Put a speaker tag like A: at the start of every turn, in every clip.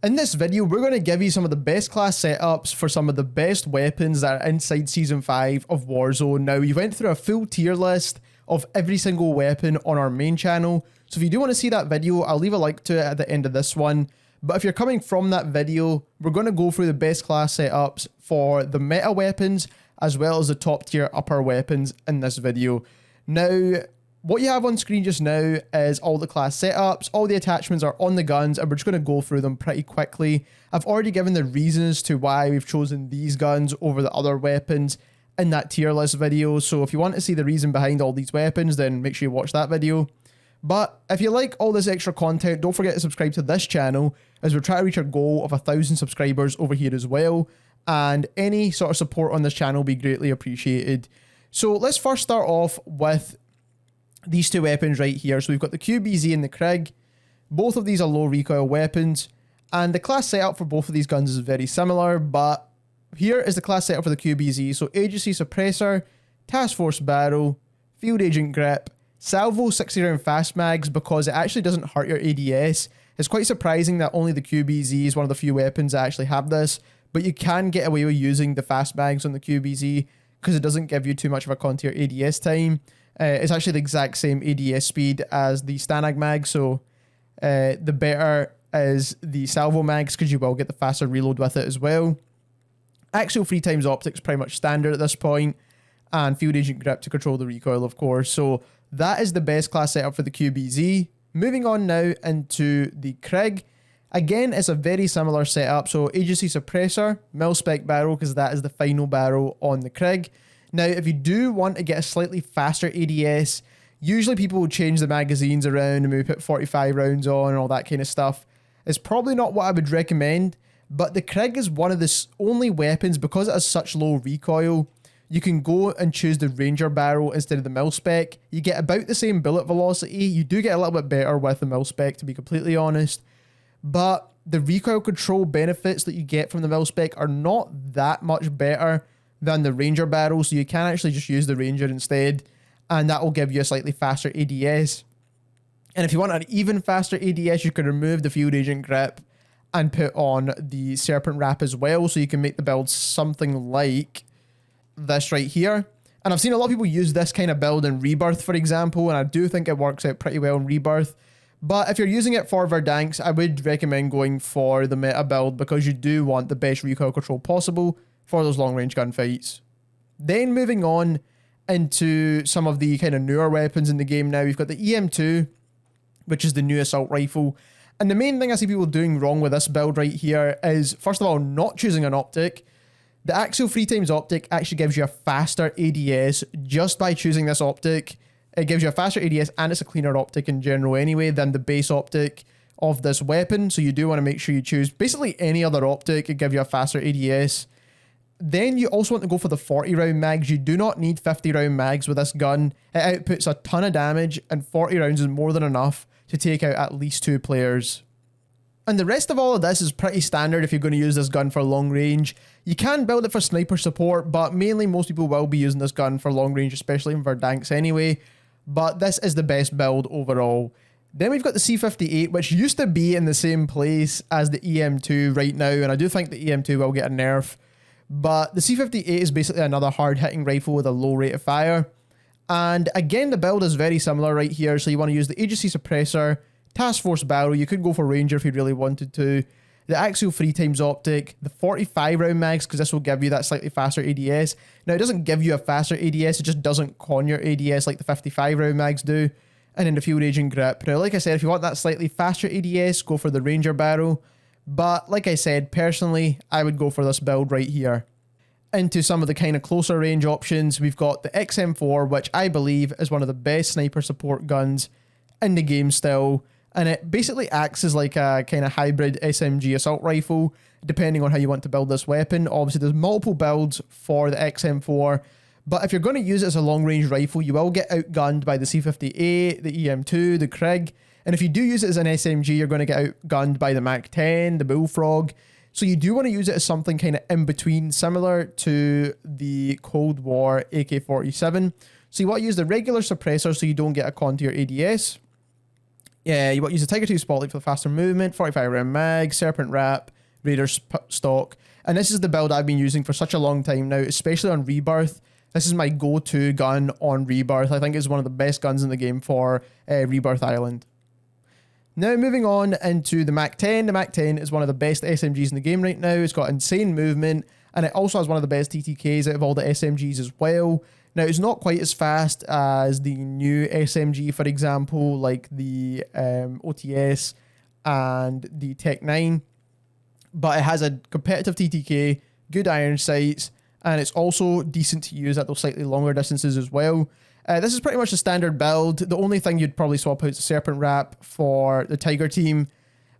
A: In this video, we're going to give you some of the best class setups for some of the best weapons that are inside Season 5 of Warzone. Now, we went through a full tier list of every single weapon on our main channel, so if you do want to see that video, I'll leave a link to it at the end of this one. But if you're coming from that video, we're going to go through the best class setups for the meta weapons, as well as the top tier upper weapons in this video. Now, what you have on screen just now is all the class setups, all the attachments are on the guns, and we're just going to go through them pretty quickly. I've already given the reasons to why we've chosen these guns over the other weapons in that tier list video, so if you want to see the reason behind all these weapons, then make sure you watch that video. But if you like all this extra content, don't forget to subscribe to this channel, as we're trying to reach our goal of 1,000 subscribers over here as well, and any sort of support on this channel will be greatly appreciated. So let's first start off with these two weapons right here. So we've got the QBZ and the Krig. Both of these are low recoil weapons, and the class setup for both of these guns is very similar, but here is the class setup for the QBZ. So agency suppressor, task force barrel, field agent grip, salvo 60 round fast mags because it actually doesn't hurt your ADS. It's quite surprising that only the QBZ is one of the few weapons that actually have this, but you can get away with using the fast mags on the QBZ because it doesn't give you too much of a con to your ADS time. It's actually the exact same ADS speed as the Stanag mag, so the better is the salvo mags because you will get the faster reload with it as well. Axial 3x optics pretty much standard at this point, and field agent grip to control the recoil, of course. So that is the best class setup for the QBZ. Moving on now into the Krig. Again, it's a very similar setup. So agency suppressor, mil-spec barrel, because that is the final barrel on the Krig. Now, if you do want to get a slightly faster ADS, usually people will change the magazines around and maybe put 45 rounds on and all that kind of stuff. It's probably not what I would recommend, but the Krig is one of the only weapons, because it has such low recoil, you can go and choose the Ranger barrel instead of the mil-spec. You get about the same bullet velocity. You do get a little bit better with the mil-spec, to be completely honest, but the recoil control benefits that you get from the mil-spec are not that much better than the Ranger barrel, so you can actually just use the Ranger instead, and that will give you a slightly faster ADS. And if you want an even faster ADS, you can remove the field agent grip and put on the serpent wrap as well, so you can make the build something like this right here. And I've seen a lot of people use this kind of build in Rebirth, for example, and I do think it works out pretty well in Rebirth. But if you're using it for Verdansk, I would recommend going for the meta build because you do want the best recoil control possible for those long range gunfights. Then moving on into some of the kind of newer weapons in the game now, we've got the EM2, which is the new assault rifle. And the main thing I see people doing wrong with this build right here is, first of all, not choosing an optic. The axial 3x optic actually gives you a faster ADS just by choosing this optic. It gives you a faster ADS and it's a cleaner optic in general anyway than the base optic of this weapon. So you do want to make sure you choose basically any other optic. It gives you a faster ADS. Then you also want to go for the 40 round mags. You do not need 50 round mags with this gun. It outputs a ton of damage and 40 rounds is more than enough to take out at least 2 players. And the rest of all of this is pretty standard if you're going to use this gun for long range. You can build it for sniper support, but mainly most people will be using this gun for long range, especially in Verdansk anyway. But this is the best build overall. Then we've got the C58, which used to be in the same place as the EM2 right now, and I do think the EM2 will get a nerf. But the C58 is basically another hard-hitting rifle with a low rate of fire. And again, the build is very similar right here. So you want to use the agency suppressor, task force barrel. You could go for Ranger if you really wanted to. The axial 3x optic, the 45 round mags, because this will give you that slightly faster ADS. Now, it doesn't give you a faster ADS. It just doesn't con your ADS like the 55 round mags do. And then the field agent grip. Now, like I said, if you want that slightly faster ADS, go for the Ranger barrel. But like I said, personally, I would go for this build right here. Into some of the kind of closer range options, we've got the XM4, which I believe is one of the best sniper support guns in the game still. And it basically acts as like a kind of hybrid SMG assault rifle, depending on how you want to build this weapon. Obviously, there's multiple builds for the XM4, but if you're going to use it as a long range rifle, you will get outgunned by the C58, the EM2, the Krig. And if you do use it as an SMG, you're going to get outgunned by the MAC-10, the bullfrog. So you do want to use it as something kind of in between, similar to the Cold War AK-47. So you want to use the regular suppressor so you don't get a con to your ADS. Yeah, you use a Tiger 2 Spotlight for the faster movement, 45 round mag, Serpent Wrap, Raider stock. And this is the build I've been using for such a long time now, especially on Rebirth. This is my go-to gun on Rebirth. I think it's one of the best guns in the game for Rebirth Island. Now moving on into the MAC-10. The MAC-10 is one of the best SMGs in the game right now. It's got insane movement, and it also has one of the best TTKs out of all the SMGs as well. Now, it's not quite as fast as the new SMG, for example, like the OTS and the Tech 9, but it has a competitive TTK, good iron sights, and it's also decent to use at those slightly longer distances as well. This is pretty much the standard build. The only thing you'd probably swap out is the Serpent Wrap for the Tiger team,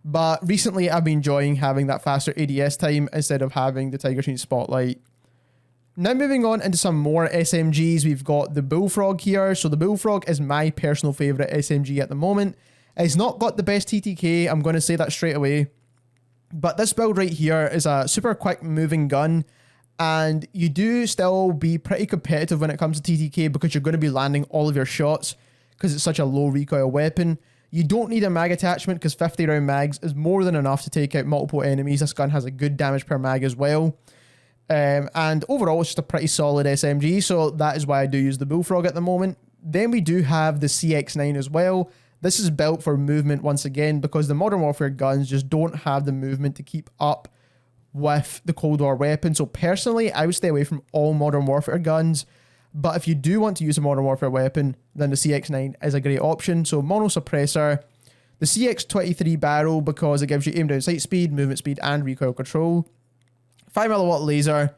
A: but recently I've been enjoying having that faster ADS time instead of having the Tiger team Spotlight. Now moving on into some more SMGs, we've got the Bullfrog here. So the Bullfrog is my personal favourite SMG at the moment. It's not got the best TTK, I'm going to say that straight away. But this build right here is a super quick moving gun. And you do still be pretty competitive when it comes to TTK because you're going to be landing all of your shots because it's such a low recoil weapon. You don't need a mag attachment because 50 round mags is more than enough to take out multiple enemies. This gun has a good damage per mag as well. And overall, it's just a pretty solid SMG, so that is why I do use the Bullfrog at the moment. Then we do have the CX9 as well. This is built for movement once again because the Modern Warfare guns just don't have the movement to keep up with the Cold War weapon. So personally, I would stay away from all Modern Warfare guns. But if you do want to use a Modern Warfare weapon, then the CX9 is a great option. So mono suppressor, the CX23 barrel because it gives you aim down sight speed, movement speed, and recoil control. 5mm laser,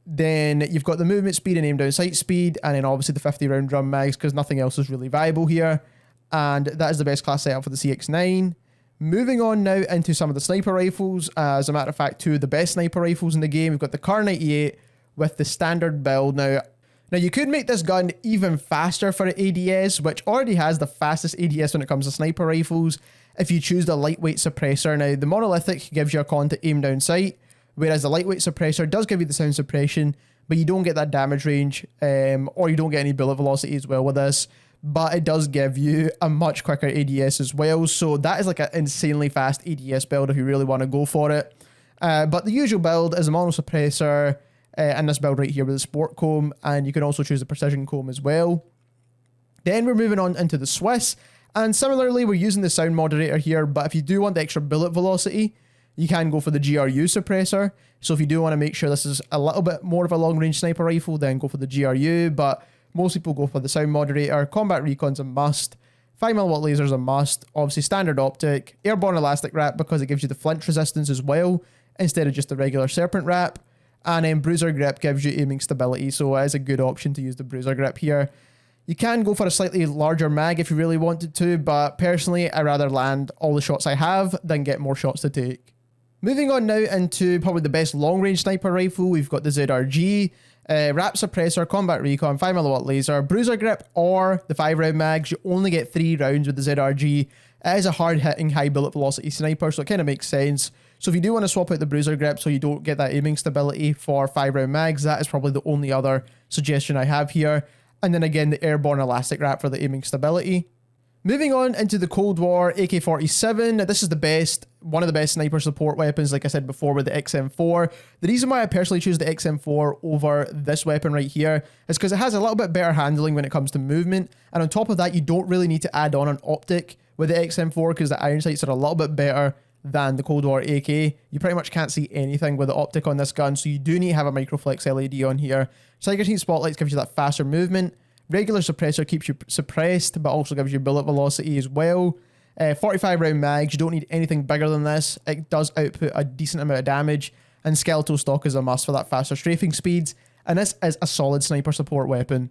A: then you've got the movement speed and aim down sight speed, and then obviously the 50 round drum mags because nothing else is really viable here. And that is the best class setup for the CX9. Moving on now into some of the sniper rifles. As a matter of fact, two of the best sniper rifles in the game. We've got the Kar 98 with the standard build. Now you could make this gun even faster for ADS, which already has the fastest ADS when it comes to sniper rifles, if you choose the lightweight suppressor. Now, the monolithic gives you a con to aim down sight, whereas the lightweight suppressor does give you the sound suppression, but you don't get that damage range, or you don't get any bullet velocity as well with this, but it does give you a much quicker ADS as well, so that is like an insanely fast ADS build if you really want to go for it. But the usual build is a mono suppressor, and this build right here with the sport comb, and you can also choose the precision comb as well. Then we're moving on into the Swiss, and similarly we're using the sound moderator here, but if you do want the extra bullet velocity, you can go for the GRU suppressor. So if you do want to make sure this is a little bit more of a long range sniper rifle, then go for the GRU, but most people go for the sound moderator. Combat recon's a must. 5mm laser's a must. Obviously standard optic. Airborne elastic wrap because it gives you the flinch resistance as well, instead of just the regular serpent wrap. And then bruiser grip gives you aiming stability, so it is a good option to use the bruiser grip here. You can go for a slightly larger mag if you really wanted to, but personally I'd rather land all the shots I have than get more shots to take. Moving on now into probably the best long-range sniper rifle, we've got the ZRG, wrap suppressor, combat recon, 5mm laser, bruiser grip, or the 5-round mags. You only get 3 rounds with the ZRG. It is a hard-hitting, high bullet velocity sniper, so it kind of makes sense. So if you do want to swap out the bruiser grip so you don't get that aiming stability for 5-round mags, that is probably the only other suggestion I have here. And then again, the airborne elastic wrap for the aiming stability. Moving on into the Cold War AK-47, this is one of the best sniper support weapons, like I said before, with the XM4. The reason why I personally choose the XM4 over this weapon right here is because it has a little bit better handling when it comes to movement, and on top of that, you don't really need to add on an optic with the XM4 because the iron sights are a little bit better than the Cold War AK. You pretty much can't see anything with the optic on this gun, so you do need to have a microflex LED on here. Tiger Team Spotlights gives you that faster movement. Regular suppressor keeps you suppressed, but also gives you bullet velocity as well. 45 round mags, you don't need anything bigger than this. It does output a decent amount of damage, and skeletal stock is a must for that faster strafing speeds, and this is a solid sniper support weapon.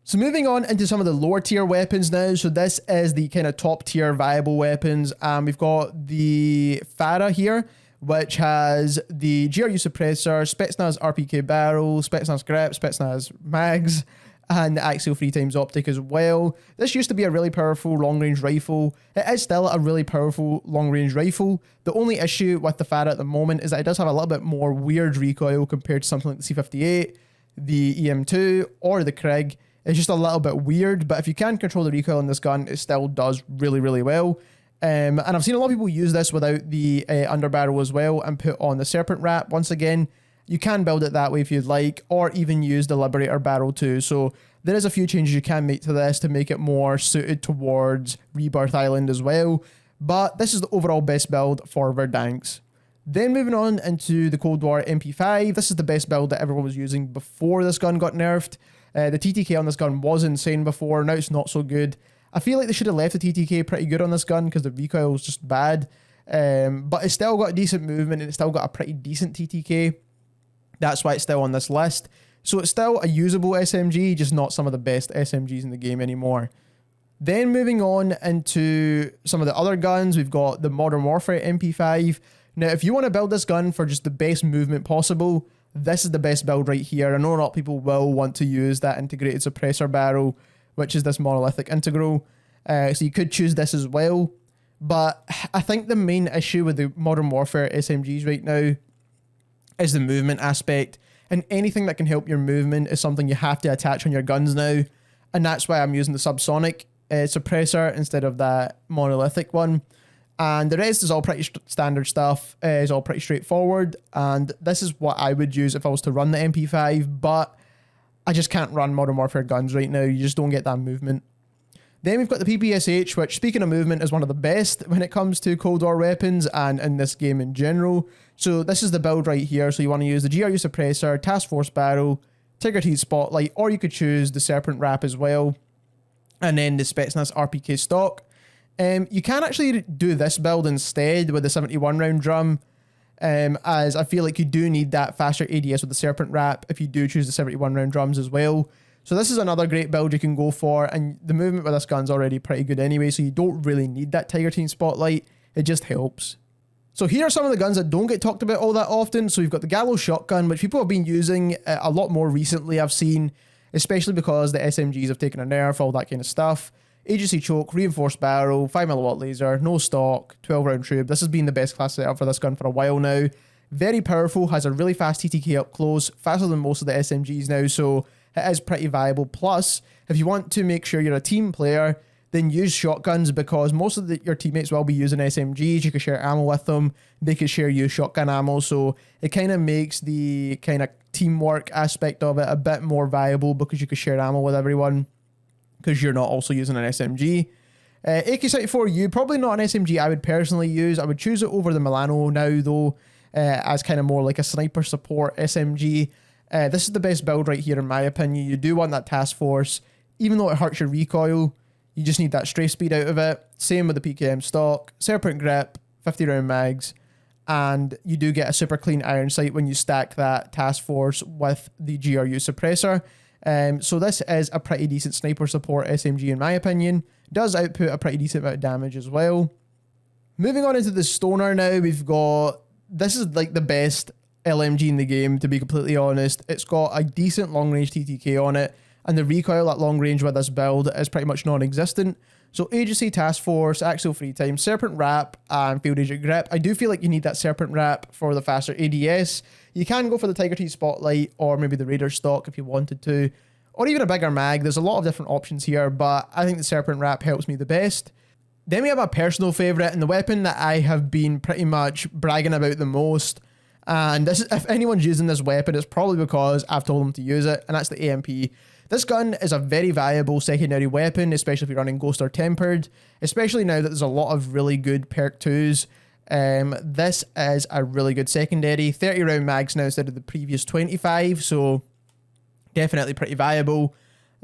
A: So moving on into some of the lower tier weapons now, so this is the kind of top tier viable weapons. We've got the Farah here, which has the GRU suppressor, Spetsnaz RPK barrel, Spetsnaz grip, Spetsnaz mags, and the axial 3x optic as well. This used to be a really powerful long-range rifle. It is still a really powerful long-range rifle. The only issue with the Farah at the moment is that it does have a little bit more weird recoil compared to something like the C58, the EM2, or the Krig. It's just a little bit weird, but if you can control the recoil on this gun, it still does really, really well. And I've seen a lot of people use this without the underbarrel as well and put on the serpent wrap. Once again, you can build it that way if you'd like, or even use the liberator barrel too. So there is a few changes you can make to this to make it more suited towards Rebirth Island as well. But this is the overall best build for Verdansk. Then moving on into the Cold War MP5, this is the best build that everyone was using before this gun got nerfed. The TTK on this gun was insane before, now it's not so good. I feel like they should have left the TTK pretty good on this gun because the recoil was just bad. But it's still got decent movement and it's still got a pretty decent TTK. That's why it's still on this list. So it's still a usable SMG, just not some of the best SMGs in the game anymore. Then moving on into some of the other guns, we've got the Modern Warfare MP5. Now, if you want to build this gun for just the best movement possible, this is the best build right here. I know a lot of people will want to use that integrated suppressor barrel, which is this monolithic integral. So you could choose this as well. But I think the main issue with the Modern Warfare SMGs right now is the movement aspect. And anything that can help your movement is something you have to attach on your guns now. And that's why I'm using the subsonic suppressor instead of that monolithic one. And the rest is all pretty standard stuff. It's all pretty straightforward. And this is what I would use if I was to run the MP5. But I just can't run Modern Warfare guns right now. You just don't get that movement. Then we've got the PPSH, which, speaking of movement, is one of the best when it comes to Cold War weapons and in this game in general. So this is the build right here. So you want to use the GRU suppressor, Task Force barrel, Tiger Teeth spotlight, or you could choose the Serpent wrap as well. And then the Spetsnaz RPK stock. You can actually do this build instead with the 71 round drum, as I feel like you do need that faster ADS with the Serpent wrap if you do choose the 71 round drums as well. So this is another great build you can go for, and the movement with this gun's already pretty good anyway, so you don't really need that Tiger Team spotlight, it just helps. So here are some of the guns that don't get talked about all that often. So we've got the Gallows shotgun, which people have been using a lot more recently, I've seen, especially because the SMGs have taken a nerf, all that kind of stuff. Agency choke, reinforced barrel, 5mm laser, no stock, 12 round tube. This has been the best class setup for this gun for a while now. Very powerful, has a really fast TTK up close, faster than most of the SMGs now, so it is pretty viable. Plus, if you want to make sure you're a team player, then use shotguns, because most of your teammates will be using SMGs. You can share ammo with them, they can share you shotgun ammo, so it kind of makes the kind of teamwork aspect of it a bit more viable because you can share ammo with everyone, because you're not also using an SMG. AK-74U, probably not an SMG I would personally use. I would choose it over the Milano now though, as kind of more like a sniper support SMG. This is the best build right here in my opinion. You do want that task force, even though it hurts your recoil, you just need that strafe speed out of it. Same with the PKM stock, Serpent grip, 50 round mags, and you do get a super clean iron sight when you stack that task force with the GRU suppressor. So this is a pretty decent sniper support SMG in my opinion. Does output a pretty decent amount of damage as well. Moving on into the Stoner now, we've got, this is like the best LMG in the game, to be completely honest. It's got a decent long range TTK on it, and the recoil at long range with this build is pretty much non-existent. So Agency, Task Force, Axial Free Time, Serpent Wrap, and Field Agent Grip. I do feel like you need that Serpent Wrap for the faster ADS. You can go for the Tiger Teeth Spotlight, or maybe the Raider stock if you wanted to, or even a bigger mag. There's a lot of different options here, but I think the Serpent Wrap helps me the best. Then we have a personal favourite, and the weapon that I have been pretty much bragging about the most. And this is, if anyone's using this weapon, it's probably because I've told them to use it, and that's the AMP. This gun is a very viable secondary weapon, especially if you're running Ghost or Tempered, especially now that there's a lot of really good perk 2s. This is a really good secondary. 30 round mags now instead of the previous 25, so definitely pretty viable.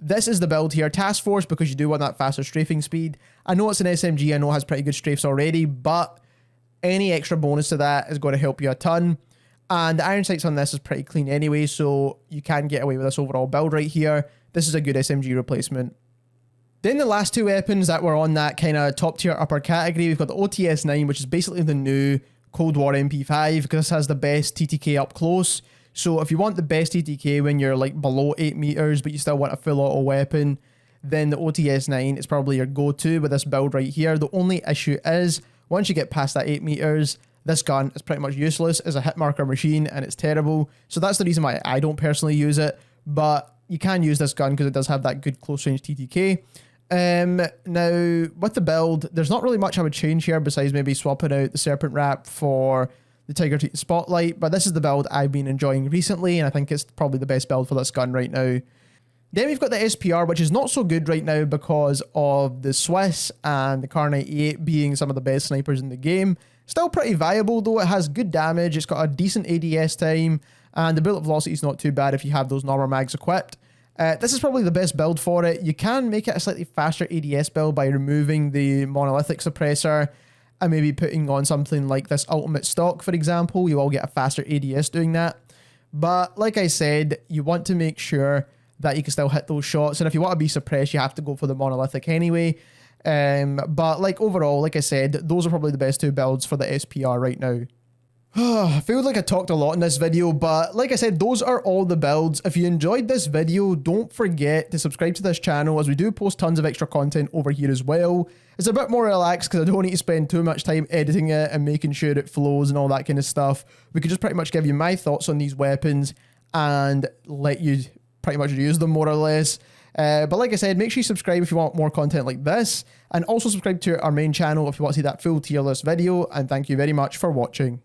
A: This is the build here, Task Force, because you do want that faster strafing speed. I know it's an SMG, I know it has pretty good strafes already, but any extra bonus to that is going to help you a ton. And the iron sights on this is pretty clean anyway, so you can get away with this overall build right here. This is a good SMG replacement. Then the last two weapons that were on that kind of top tier upper category, we've got the OTS-9, which is basically the new Cold War MP5, because this has the best TTK up close. So if you want the best TTK when you're like below 8 meters, but you still want a full auto weapon, then the OTS-9 is probably your go-to with this build right here. The only issue is, once you get past that 8 meters, this gun is pretty much useless as a hit marker machine, and it's terrible. So that's the reason why I don't personally use it. But you can use this gun because it does have that good close range TTK. Now, with the build, there's not really much I would change here besides maybe swapping out the Serpent Wrap for the Tiger Teeth Spotlight, but this is the build I've been enjoying recently, and I think it's probably the best build for this gun right now. Then we've got the SPR, which is not so good right now because of the Swiss and the Kar 98 being some of the best snipers in the game. Still pretty viable though, it has good damage, it's got a decent ADS time, and the bullet velocity is not too bad if you have those normal mags equipped. This is probably the best build for it. You can make it a slightly faster ADS build by removing the monolithic suppressor and maybe putting on something like this ultimate stock, for example. You will get a faster ADS doing that. But like I said, you want to make sure that you can still hit those shots. And if you want to be suppressed, you have to go for the monolithic anyway. But like overall, like I said, those are probably the best two builds for the SPR right now. I feel like I talked a lot in this video, but like I said, those are all the builds. If you enjoyed this video, don't forget to subscribe to this channel as we do post tons of extra content over here as well. It's a bit more relaxed because I don't need to spend too much time editing it and making sure it flows and all that kind of stuff. We could just pretty much give you my thoughts on these weapons and let you pretty much use them more or less. But like I said, make sure you subscribe if you want more content like this, and also subscribe to our main channel if you want to see that full tier list video, and thank you very much for watching.